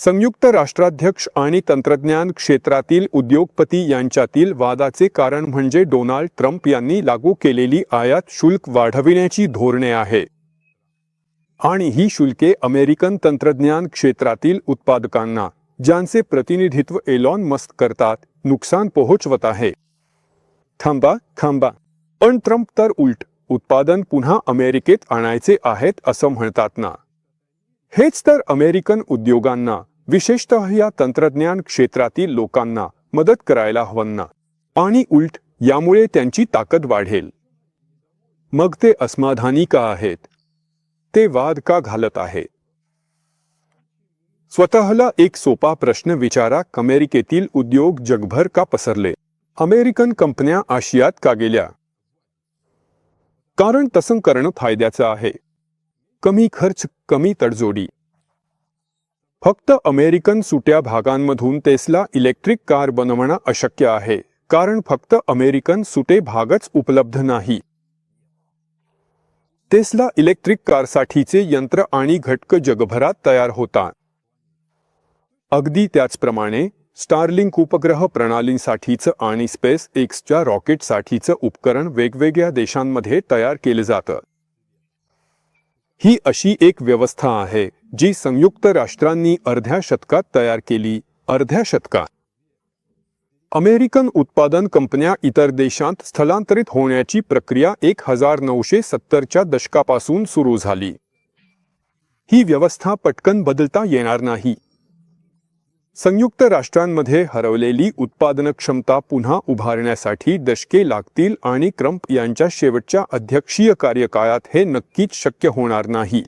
संयुक्त राष्ट्राध्यक्ष आणि तंत्रज्ञान क्षेत्रातील उद्योगपती यांच्यातील वादाचे कारण म्हणजे डोनाल्ड ट्रम्प यांनी लागू केलेली आयात शुल्क वाढविण्याची धोरणे आहे आणि ही शुल्के अमेरिकन तंत्रज्ञान क्षेत्रातील उत्पादकांना, ज्यांचे प्रतिनिधित्व एलॉन मस्क करतात, नुकसान पोहोचवत आहे. थांबा. पण ट्रम्प तर उलट उत्पादन पुन्हा अमेरिकेत आणायचे आहेत असं म्हणतात ना. हेच तर अमेरिकन उद्योगांना, विशेषतः या तंत्रज्ञान क्षेत्रातील लोकांना मदत करायला हवं ना. आणि उलट यामुळे त्यांची ताकद वाढेल. मग ते असमाधानी का आहेत? ते वाद का घालत आहेत? स्वतःला एक सोपा प्रश्न विचारा. अमेरिकेतील उद्योग जगभर का पसरले? अमेरिकन कंपन्या आशियात का गेल्या? कारण तसं करणं फायद्याचं आहे. कमी खर्च, कमी तडजोडी. फक्त अमेरिकन सुट्या भागांमधून टेस्ला इलेक्ट्रिक कार बनवणं अशक्य आहे, कारण फक्त अमेरिकन सुटे भागच उपलब्ध नाही. टेस्ला इलेक्ट्रिक कारसाठीचे यंत्र आणि घटक जगभरात तयार होतात. अगदी त्याचप्रमाणे स्टारलिंक उपग्रह प्रणालींसाठीचं आणि स्पेस एक्सच्या रॉकेटसाठीचं उपकरण वेगवेगळ्या देशांमध्ये तयार केलं जातं. ही अशी एक व्यवस्था आहे जी संयुक्त राष्ट्रांनी अर्ध्या शतकात तयार केली. अर्ध्या शतकात अमेरिकन उत्पादन कंपन्या इतर देशांत स्थलांतरित होण्याची प्रक्रिया 1970च्या दशकापासून सुरू झाली. ही व्यवस्था पटकन बदलता येणार नाही. संयुक्त राष्ट्रांमध्ये हरवलेली उत्पादन क्षमता पुन्हा उभारण्यासाठी दशके लागतील आणि ट्रम्प यांच्या शेवटच्या अध्यक्षीय कार्यकाळात हे नक्कीच शक्य होणार नाही.